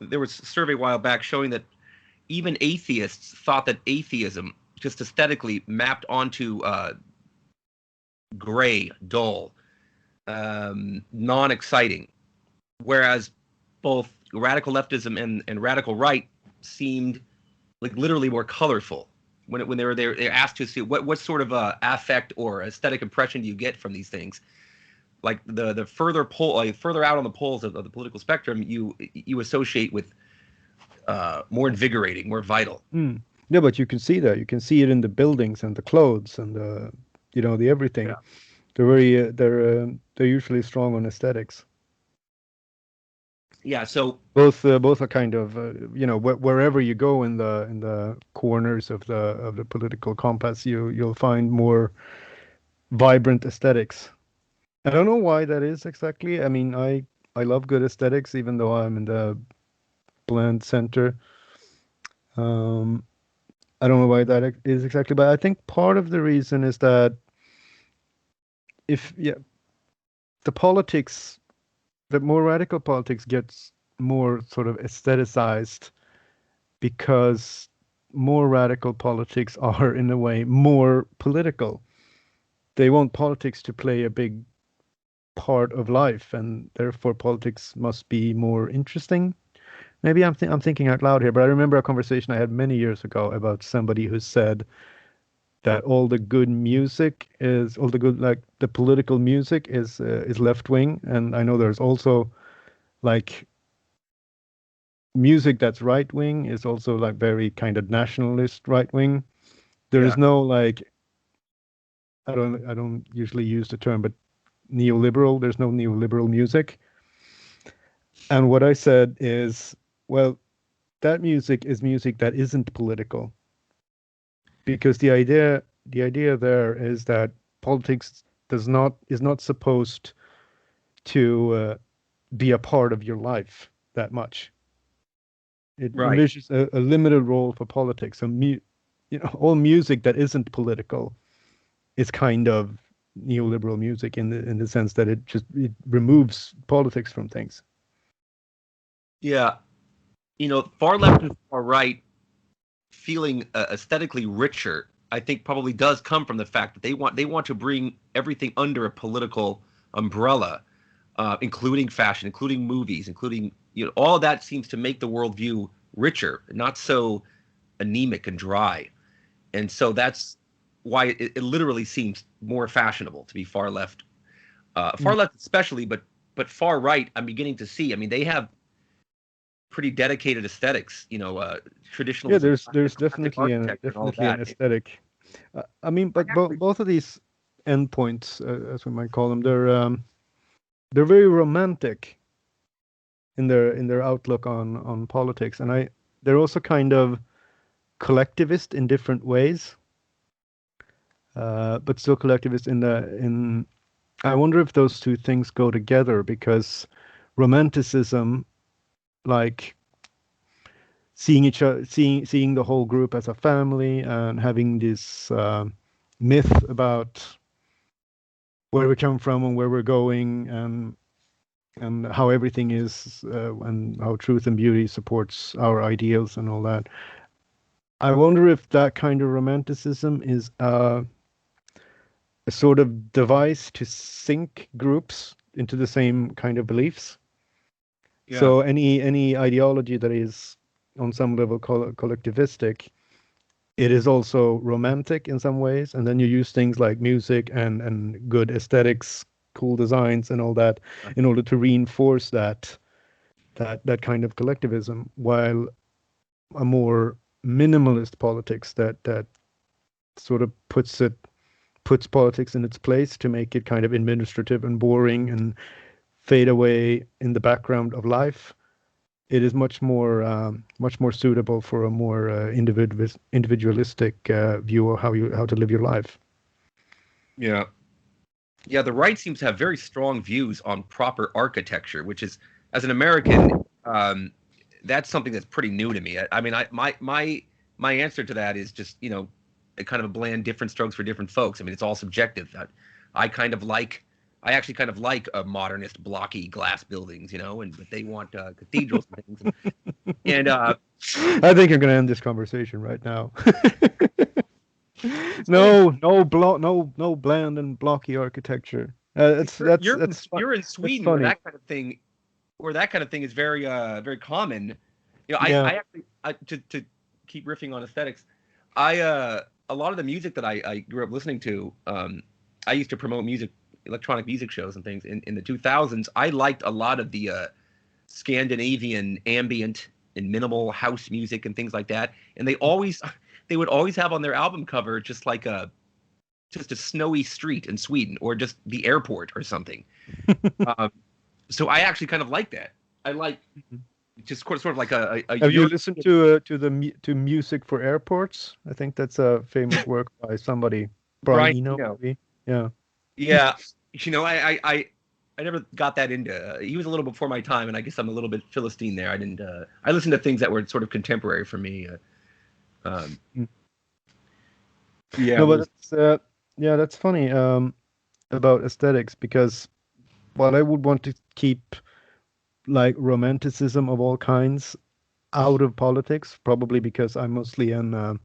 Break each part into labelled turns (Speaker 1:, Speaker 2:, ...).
Speaker 1: there was a survey a while back showing that even atheists thought that atheism just aesthetically mapped onto gray, dull, non-exciting, whereas both radical leftism and radical right seemed like literally more colorful. When they're asked to see what sort of affect or aesthetic impression do you get from these things, like the further further out on the poles of the political spectrum, you associate with more invigorating, more vital.
Speaker 2: Mm. Yeah, but you can see that. You can see it in the buildings and the clothes and the everything.
Speaker 1: Yeah.
Speaker 2: They're very they're usually strong on aesthetics.
Speaker 1: Yeah. So
Speaker 2: both are kind of wherever you go in the corners of the political compass, you'll find more vibrant aesthetics. I don't know why that is exactly. I mean, I love good aesthetics, even though I'm in the bland center. I don't know why that is exactly, but I think part of the reason is that the politics, the more radical politics gets more sort of aestheticized because more radical politics are in a way more political. They want politics to play a big part of life, and therefore politics must be more interesting. Maybe I'm thinking out loud here, but I remember a conversation I had many years ago about somebody who said that all the good like the political music is left wing, and I know there's also like music that's right wing is also like very kind of nationalist right wing. There is no like I don't usually use the term, but neoliberal. There's no neoliberal music. And what I said is, well, that music is music that isn't political. Because the idea there is that politics is not supposed to be a part of your life that much. It envisions a limited role for politics. So all music that isn't political is kind of neoliberal music in the sense that it removes politics from things.
Speaker 1: Yeah, far left and far right feeling aesthetically richer, I think probably does come from the fact that they want to bring everything under a political umbrella, including fashion, including movies, including all of that seems to make the worldview richer, not so anemic and dry, and so that's why it literally seems more fashionable to be far left, left especially, but far right. I'm beginning to see. I mean, they have pretty dedicated aesthetics, traditional.
Speaker 2: Yeah, there's definitely an aesthetic. I mean, but both of these endpoints, as we might call them, they're very romantic in their outlook on politics, and they're also kind of collectivist in different ways, but still collectivist in. I wonder if those two things go together, because romanticism, like seeing the whole group as a family and having this myth about where we come from and where we're going, and how everything is, and how truth and beauty supports our ideals and all that. I wonder if that kind of romanticism is a sort of device to sync groups into the same kind of beliefs. Yeah. So any ideology that is on some level collectivistic, it is also romantic in some ways, and then you use things like music and good aesthetics, cool designs and all that in order to reinforce that kind of collectivism, while a more minimalist politics that sort of puts politics in its place to make it kind of administrative and boring and fade away in the background of life. It is much more suitable for a more individualistic view of how to live your life.
Speaker 1: Yeah. Yeah, the right seems to have very strong views on proper architecture, which is, as an American, that's something that's pretty new to me. I mean, my answer to that is just, a kind of a bland different strokes for different folks. I mean, it's all subjective. I kind of like I actually kind of like modernist, blocky glass buildings, but they want cathedrals and things. And
Speaker 2: I think you're going to end this conversation right now.
Speaker 1: it's funny.
Speaker 2: No bland and blocky architecture. That's
Speaker 1: You're in
Speaker 2: that's
Speaker 1: Sweden
Speaker 2: funny.
Speaker 1: where that kind of thing is very very common.
Speaker 2: Yeah.
Speaker 1: I actually to keep riffing on aesthetics, a lot of the music that I grew up listening to, I used to promote electronic music shows and things in the 2000s. I liked a lot of the Scandinavian ambient and minimal house music and things like that. And they would always have on their album cover just a snowy street in Sweden or just the airport or something. So I actually kind of like that. I like just sort of like a
Speaker 2: Have you listened to music for airports? I think that's a famous work by somebody, Brian Eno, maybe. Yeah.
Speaker 1: Yeah, I never got that into. He was a little before my time, and I guess I'm a little bit Philistine there. I didn't. I listened to things that were sort of contemporary for me. Yeah.
Speaker 2: No, but that's funny about aesthetics, because while I would want to keep like romanticism of all kinds out of politics, probably because I'm mostly I'm a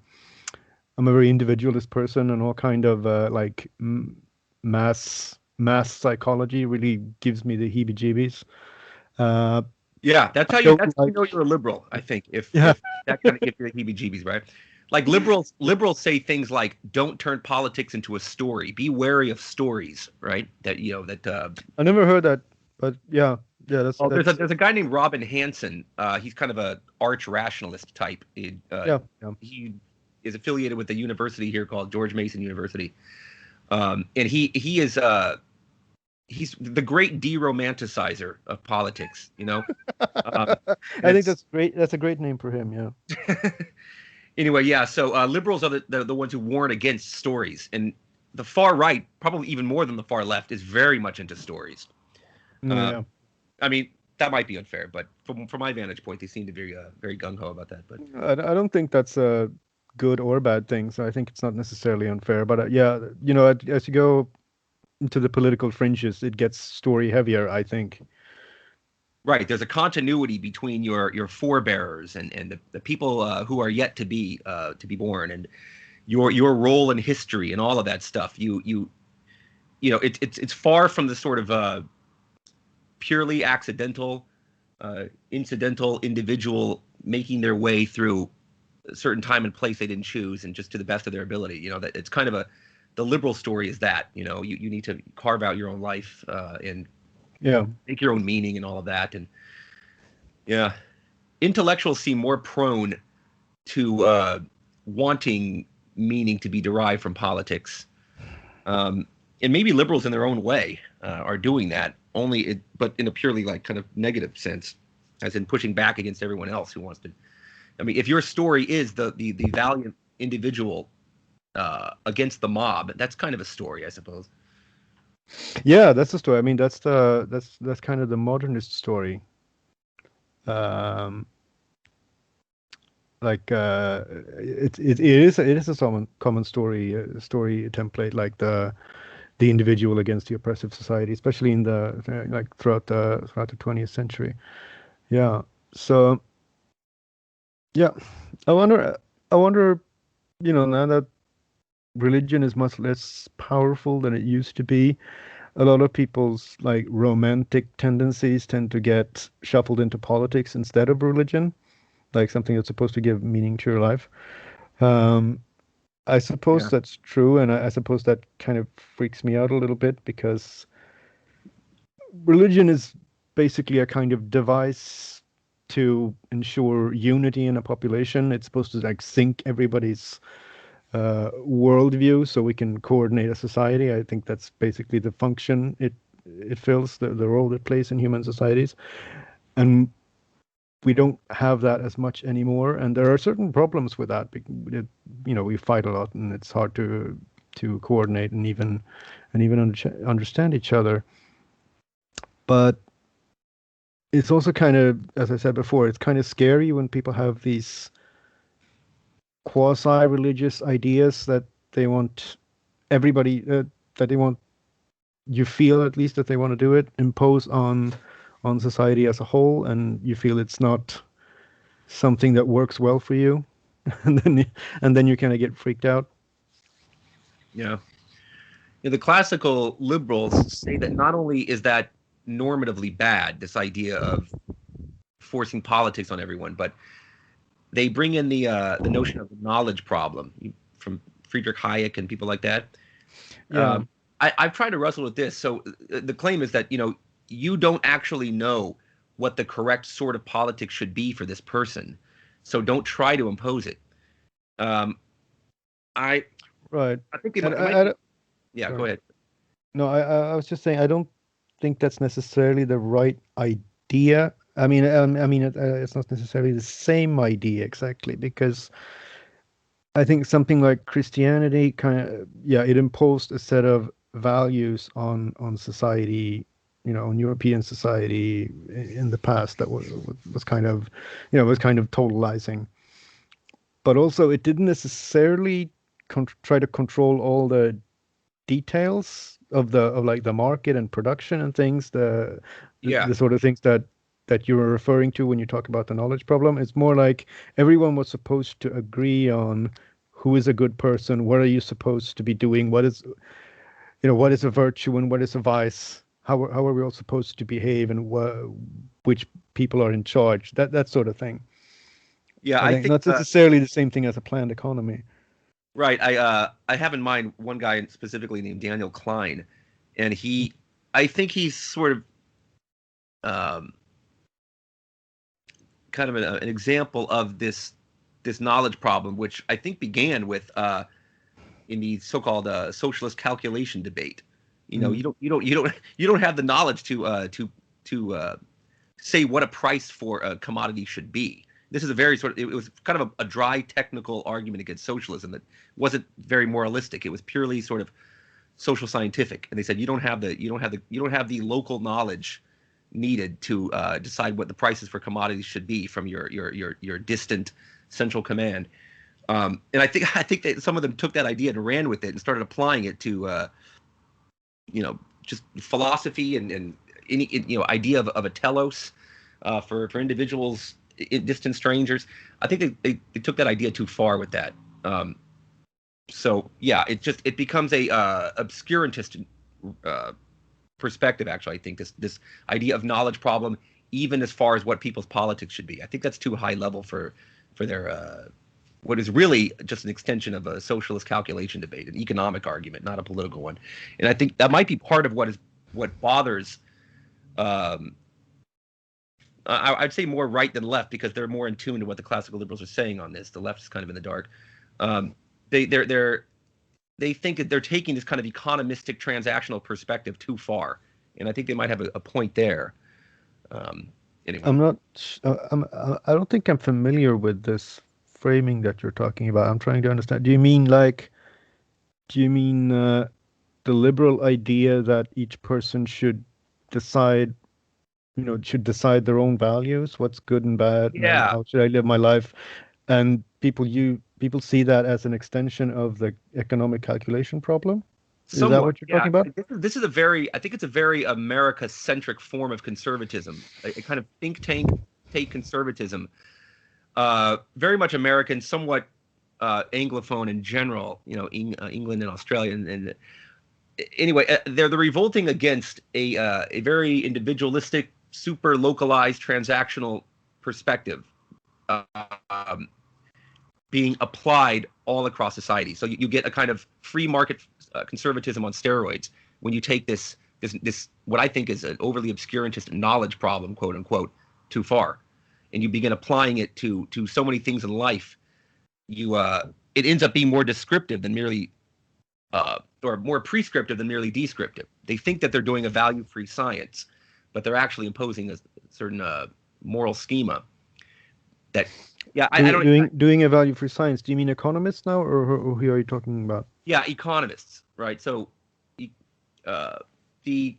Speaker 2: very individualist person, and all kind of like mass psychology really gives me the heebie-jeebies.
Speaker 1: Yeah, that's how you know you're a liberal, I think. If that kind of gives you the heebie-jeebies, right? Like liberals say things like, "Don't turn politics into a story. Be wary of stories," right? That
Speaker 2: I never heard that, but yeah, that's.
Speaker 1: Oh, there's a guy named Robin Hanson. He's kind of a arch rationalist type. He is affiliated with a university here called George Mason University, and he is he's the great deromanticizer of politics.
Speaker 2: I think that's great. That's a great name for him. Yeah.
Speaker 1: Anyway, yeah. So liberals are the ones who warn against stories, and the far right, probably even more than the far left, is very much into stories.
Speaker 2: Yeah.
Speaker 1: I mean, that might be unfair, but from my vantage point, they seem to be very gung ho about that. But
Speaker 2: I don't think that's a good or bad thing. So I think it's not necessarily unfair. But yeah, as you go into the political fringes, it gets story heavier, I think.
Speaker 1: Right, there's a continuity between your forebearers and the people who are yet to be born, and your role in history and all of that stuff. It's far from the sort of purely accidental, incidental individual making their way through a certain time and place they didn't choose, and just to the best of their ability. That it's kind of the liberal story is that you need to carve out your own life and make your own meaning and all of that. And yeah, intellectuals seem more prone to wanting meaning to be derived from politics, and maybe liberals in their own way are doing that, but in a purely like kind of negative sense, as in pushing back against everyone else who wants to. I mean, if your story is the valiant individual against the mob, that's kind of a story, I suppose.
Speaker 2: Yeah, that's the story. I mean, that's kind of the modernist story. Like it is a common story template, like the individual against the oppressive society, especially in throughout the 20th century. Yeah. So yeah, I wonder, now that religion is much less powerful than it used to be, a lot of people's like romantic tendencies tend to get shuffled into politics instead of religion, like something that's supposed to give meaning to your life. I suppose that's true, and I suppose that kind of freaks me out a little bit, because religion is basically a kind of device to ensure unity in a population. It's supposed to like sync everybody's worldview so we can coordinate a society. I think that's basically the function it fills, the role it plays in human societies. And we don't have that as much anymore, and there are certain problems with that. We fight a lot, and it's hard to coordinate and even understand each other. But it's also kind of, as I said before, it's kind of scary when people have these quasi-religious ideas that they want everybody that they want you feel at least that they want to do it, impose on society as a whole, and you feel it's not something that works well for you, and then you kind of get freaked out.
Speaker 1: Yeah. The classical liberals say that not only is that normatively bad, this idea of forcing politics on everyone, but they bring in the notion of the knowledge problem from Friedrich Hayek and people like that.
Speaker 2: Yeah.
Speaker 1: I've tried to wrestle with this. So the claim is that you don't actually know what the correct sort of politics should be for this person, so don't try to impose it. I
Speaker 2: Right.
Speaker 1: I think it
Speaker 2: And
Speaker 1: might be, yeah. Go
Speaker 2: sorry.
Speaker 1: ahead.
Speaker 2: No, I was just saying I don't think that's necessarily the right idea. It's not necessarily the same idea exactly, because I think something like Christianity it imposed a set of values on society, on European society in the past that was kind of, totalizing. But also, it didn't necessarily try to control all the details of like the market and production and things,
Speaker 1: Yeah.
Speaker 2: the sort of things that you were referring to when you talk about the knowledge problem. It's more like everyone was supposed to agree on who is a good person, what are you supposed to be doing, what is a virtue and what is a vice, how are we all supposed to behave, and which people are in charge, that sort of thing.
Speaker 1: Yeah,
Speaker 2: I
Speaker 1: I
Speaker 2: think
Speaker 1: think
Speaker 2: not necessarily the same thing as a planned economy.
Speaker 1: right. I have in mind one guy specifically named Daniel Klein, and I think he's sort of um, kind of an example of this knowledge problem, which I think began with in the so-called socialist calculation debate.
Speaker 2: Mm.
Speaker 1: You don't have the knowledge to say what a price for a commodity should be. This is a very it was kind of a dry technical argument against socialism that wasn't very moralistic. It was purely sort of social scientific, and they said you don't have the local knowledge needed to decide what the prices for commodities should be from your distant central command. And I think that some of them took that idea and ran with it and started applying it to just philosophy and any idea of a telos for individuals, distant strangers. I think they took that idea too far with that. So yeah, it becomes a obscurantist perspective. Actually, I think this idea of knowledge problem, even as far as what people's politics should be, I think that's too high level for their what is really just an extension of a socialist calculation debate, an economic argument, not a political one. And I think that might be part of what bothers. I'd say more right than left, because they're more in tune to what the classical liberals are saying on this. The left is kind of in the dark. They think that they're taking this kind of economistic transactional perspective too far, and I think they might have a point there. Anyway,
Speaker 2: I'm not. I don't think I'm familiar with this framing that you're talking about. I'm trying to understand. Do you mean the liberal idea that each person should decide, should decide their own values, what's good and bad, and
Speaker 1: yeah.
Speaker 2: how should I live my life? And people see that as an extension of the economic calculation problem? Is that
Speaker 1: Somewhat,
Speaker 2: what you're
Speaker 1: yeah.
Speaker 2: talking about?
Speaker 1: This is I think it's a very America-centric form of conservatism, a kind of think tank take conservatism, very much American, somewhat Anglophone in general, England and Australia. And anyway, they're revolting against a very individualistic, super localized, transactional perspective. Um, Being applied all across society. So you get a kind of free market conservatism on steroids when you take this what I think is an overly obscurantist knowledge problem, quote unquote, too far, and you begin applying it to so many things in life. It ends up being more descriptive than merely or more prescriptive than merely descriptive. They think that they're doing a value-free science, but they're actually imposing a certain moral schema that. Yeah, I don't.
Speaker 2: Doing a value for science. Do you mean economists now, or who are you talking about?
Speaker 1: Yeah, economists, right? So, the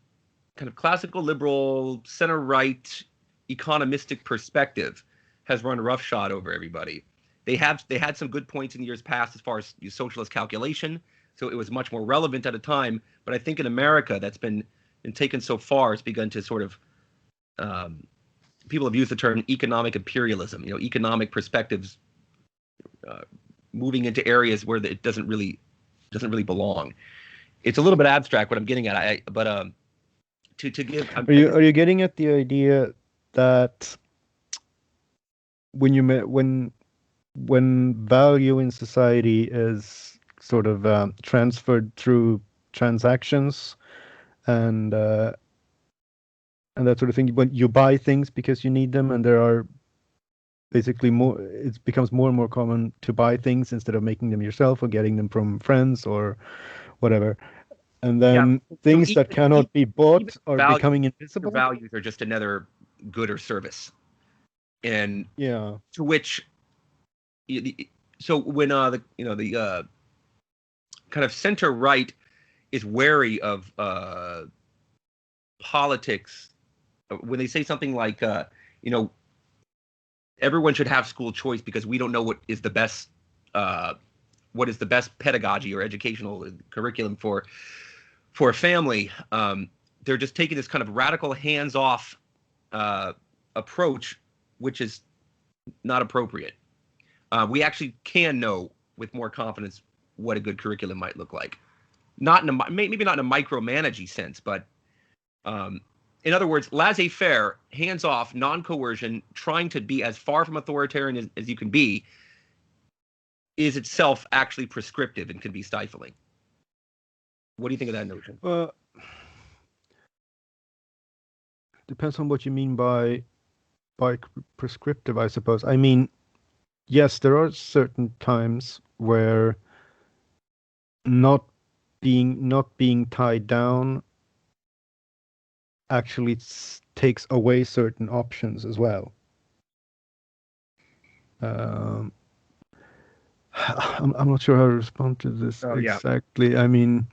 Speaker 1: kind of classical liberal center-right economistic perspective has run roughshod over everybody. They had some good points in years past as far as socialist calculation, so it was much more relevant at a time. But I think in America, that's been taken so far, it's begun to sort of people have used the term economic imperialism. Economic perspectives moving into areas where it doesn't really belong. It's a little bit abstract what I'm getting at. To give.
Speaker 2: Are you getting at the idea that when value in society is sort of transferred through transactions and that sort of thing, when you buy things because you need them, and there are basically it becomes more and more common to buy things instead of making them yourself or getting them from friends or whatever. And then things that cannot be bought are becoming invisible.
Speaker 1: Values are just another good or service. And to which, so when the kind of center right is wary of politics, when they say something like everyone should have school choice because we don't know what is the best pedagogy or educational curriculum for a family, they're just taking this kind of radical hands-off approach, which is not appropriate. We actually can know with more confidence what a good curriculum might look like. Maybe not in a micromanaging sense, but in other words, laissez-faire, hands-off, non-coercion, trying to be as far from authoritarian as you can be, is itself actually prescriptive and can be stifling. What do you think of that notion?
Speaker 2: Depends on what you mean by prescriptive, I suppose. I mean, yes, there are certain times where not being tied down actually takes away certain options as well. I'm not sure how to respond to this exactly. I mean,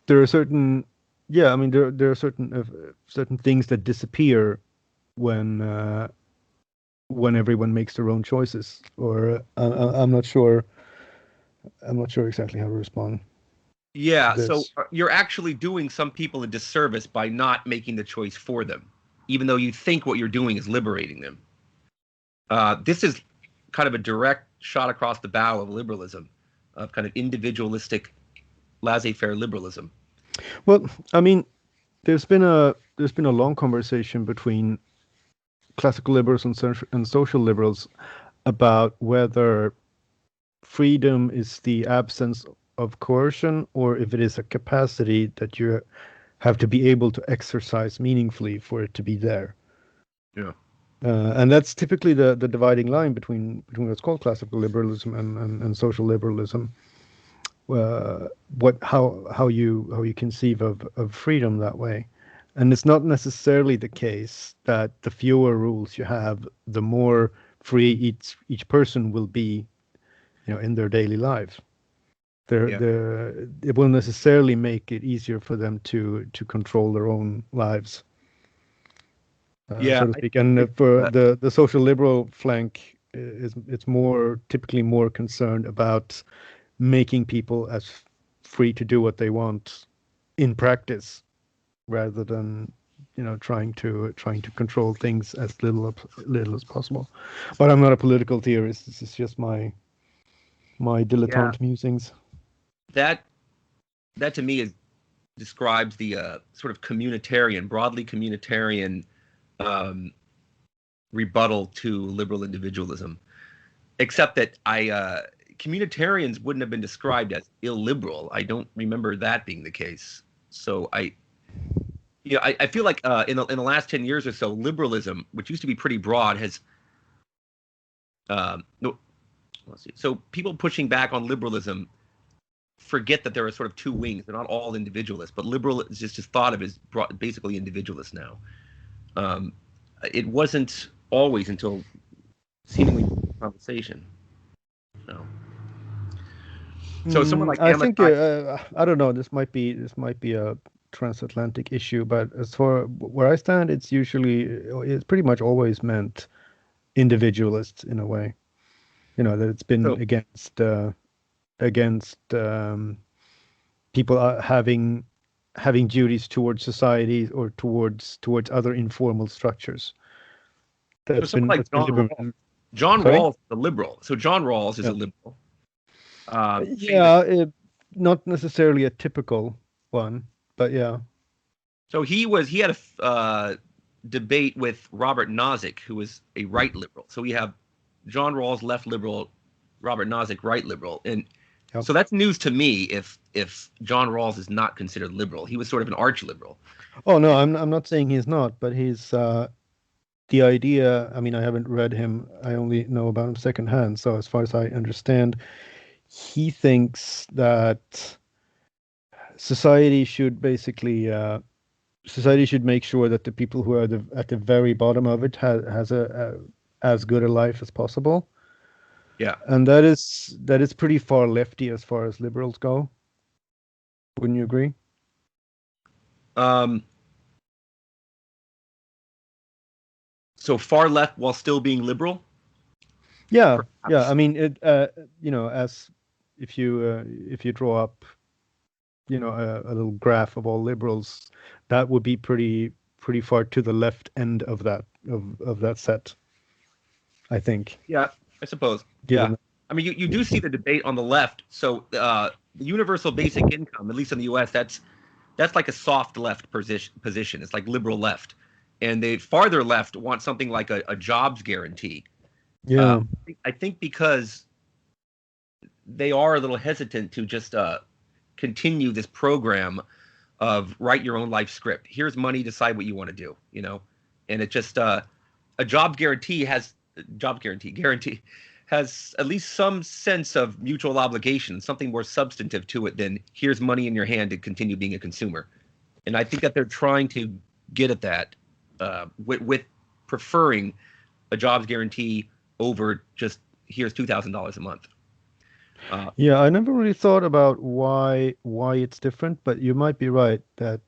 Speaker 2: there are certain there are certain things that disappear when everyone makes their own choices. Or I'm not sure exactly how to respond.
Speaker 1: Yeah, so you're actually doing some people a disservice by not making the choice for them, even though you think what you're doing is liberating them. This is kind of a direct shot across the bow of liberalism, of kind of individualistic, laissez-faire liberalism.
Speaker 2: Well, I mean, there's been a long conversation between classical liberals and social liberals about whether freedom is the absence of coercion, or if it is a capacity that you have to be able to exercise meaningfully for it to be there.
Speaker 1: Yeah.
Speaker 2: And that's typically the dividing line between what's called classical liberalism and social liberalism. How you conceive of freedom that way. And it's not necessarily the case that the fewer rules you have, the more free each person will be, in their daily lives. It will necessarily make it easier for them to control their own lives, so to speak. And for the social liberal flank, it's typically more concerned about making people as free to do what they want in practice, rather than trying to control things as little as possible. But I'm not a political theorist. This is just my dilettante musings.
Speaker 1: That to me describes the sort of broadly communitarian rebuttal to liberal individualism, except that communitarians wouldn't have been described as illiberal. I don't remember that being the case. So I feel like in the last 10 years or so, liberalism, which used to be pretty broad, has so people pushing back on liberalism forget that there are sort of two wings. They're not all individualists, but liberal is just thought of as basically individualist now. It wasn't always until seemingly conversation. No. So someone like
Speaker 2: I think I don't know. This might be a transatlantic issue, but as for where I stand, it's pretty much always meant individualists in a way. That it's been against against people having duties towards society or towards other informal structures.
Speaker 1: So someone like
Speaker 2: That's been
Speaker 1: John Rawls.
Speaker 2: liberal.
Speaker 1: John
Speaker 2: Sorry?
Speaker 1: Rawls is a liberal. So John Rawls is
Speaker 2: Yeah.
Speaker 1: a liberal. Famous.
Speaker 2: Yeah, not necessarily a typical one, but yeah.
Speaker 1: So he had a debate with Robert Nozick, who was a right liberal. So we have John Rawls, left liberal, Robert Nozick, right liberal, and
Speaker 2: Yep.
Speaker 1: so that's news to me. If John Rawls is not considered liberal, he was sort of an arch liberal.
Speaker 2: Oh no, I'm not saying he's not, but he's the idea. I mean, I haven't read him. I only know about him secondhand. So as far as I understand, he thinks that society should basically society should make sure that the people who are at the very bottom of it has a as good a life as possible.
Speaker 1: Yeah,
Speaker 2: And that is pretty far lefty as far as liberals go. Wouldn't you agree?
Speaker 1: So far left while still being liberal.
Speaker 2: Yeah,
Speaker 1: Perhaps.
Speaker 2: yeah. I mean, it. As if you draw up, a little graph of all liberals, that would be pretty far to the left end of that set, I think.
Speaker 1: Yeah, I suppose.
Speaker 2: Given
Speaker 1: Yeah. I mean, you do see the debate on the left. So the universal basic income, at least in the U.S., that's like a soft left position. It's like liberal left, and the farther left want something like a jobs guarantee.
Speaker 2: Yeah.
Speaker 1: I think because they are a little hesitant to just continue this program of write your own life script. Here's money, decide what you want to do. And it just a guarantee has at least some sense of mutual obligation, something more substantive to it than here's money in your hand to continue being a consumer. And I think that they're trying to get at that with preferring a jobs guarantee over just here's $2,000 a month.
Speaker 2: Yeah, I never really thought about why it's different, but you might be right that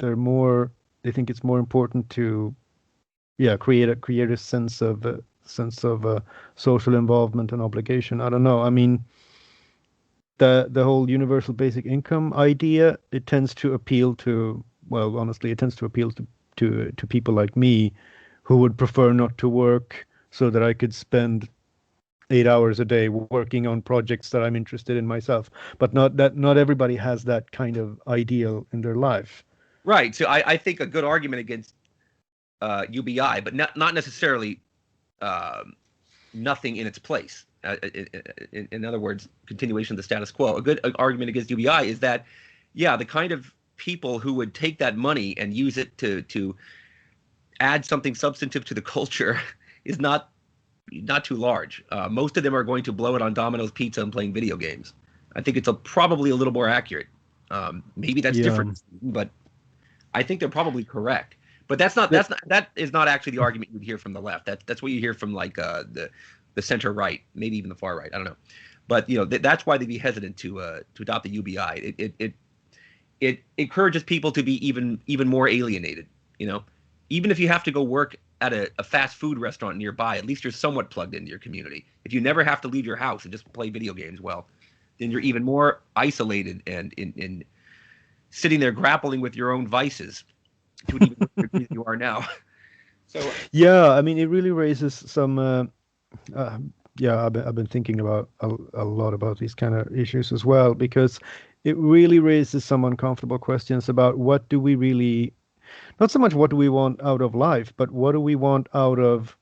Speaker 2: they think it's more important to create a sense of social involvement and obligation. I don't know. I mean, the whole universal basic income idea, it tends to appeal to, well, honestly, it tends to appeal to people like me who would prefer not to work so that I could spend 8 hours a day working on projects that I'm interested in myself. But not everybody has that kind of ideal in their life.
Speaker 1: Right. So I think a good argument against UBI, but not necessarily nothing in its place. In other words, continuation of the status quo. A good argument against UBI is that, yeah, the kind of people who would take that money and use it to add something substantive to the culture is not too large. Most of them are going to blow it on Domino's Pizza and playing video games. I think it's probably a little more accurate. Maybe that's different, but I think they're probably correct. But that is not actually the argument you'd hear from the left. That's what you hear from like the center right, maybe even the far right. I don't know, but that's why they'd be hesitant to adopt the UBI. It encourages people to be even more alienated. Even if you have to go work at a fast food restaurant nearby, at least you're somewhat plugged into your community. If you never have to leave your house and just play video games, well, then you're even more isolated and in sitting there grappling with your own vices to an even greater degree than you are now. So
Speaker 2: yeah, I mean, it really raises some. I've been thinking about a lot about these kind of issues as well, because it really raises some uncomfortable questions about what do we really, not so much what do we want out of life, but what do we want out of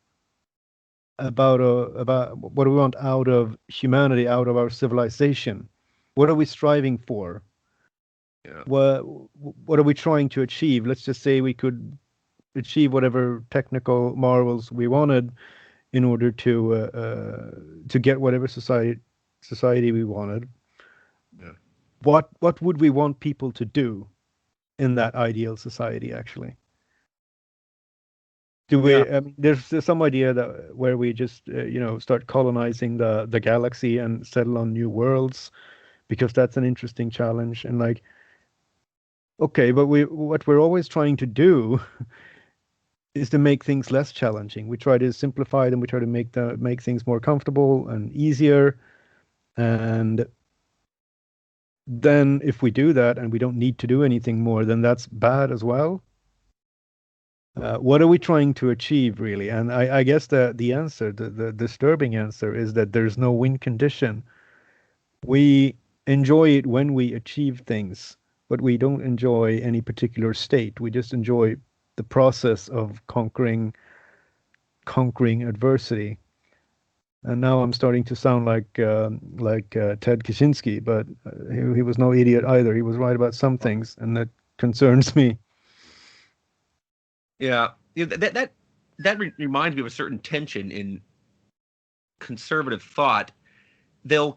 Speaker 2: about what do we want out of humanity, out of our civilization? What are we striving for?
Speaker 1: yeah.
Speaker 2: What are we trying to achieve? Let's just say we could achieve whatever technical marvels we wanted in order to get whatever society we wanted.
Speaker 1: Yeah.
Speaker 2: What would we want people to do in that ideal society, actually? Do we? I mean, there's some idea that where we just start colonizing the galaxy and settle on new worlds, because that's an interesting challenge. And like, okay, but what we're always trying to do is to make things less challenging. We try to simplify them. We try to make things more comfortable and easier. And then if we do that and we don't need to do anything more, then that's bad as well. What are we trying to achieve, really? And I guess the answer, the disturbing answer, is that there's no win condition. We enjoy it when we achieve things, but we don't enjoy any particular state. We just enjoy the process of conquering adversity. And now I'm starting to sound like Ted Kaczynski, but he was no idiot either. He was right about some things, and that concerns me.
Speaker 1: Yeah, yeah, that reminds me of a certain tension in conservative thought. They'll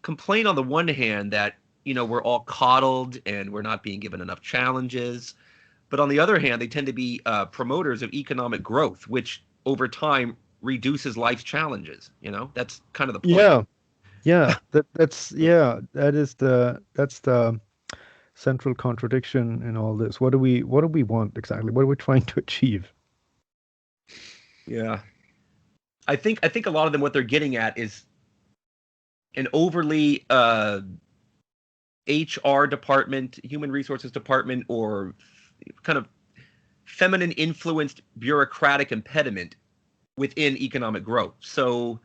Speaker 1: complain on the one hand that we're all coddled and we're not being given enough challenges, but on the other hand, they tend to be promoters of economic growth, which over time reduces life's challenges. That's kind of the point.
Speaker 2: That's the central contradiction in all this. What do we want exactly? What are we trying to achieve?
Speaker 1: Yeah. I think a lot of them, what they're getting at is an overly HR department, human resources department, or kind of feminine influenced bureaucratic impediment within economic growth. So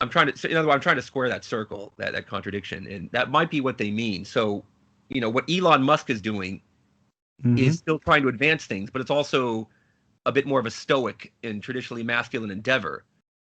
Speaker 1: in other words, I'm trying to square that circle, that contradiction, and that might be what they mean. So, what Elon Musk is doing is still trying to advance things, but it's also a bit more of a stoic and traditionally masculine endeavor.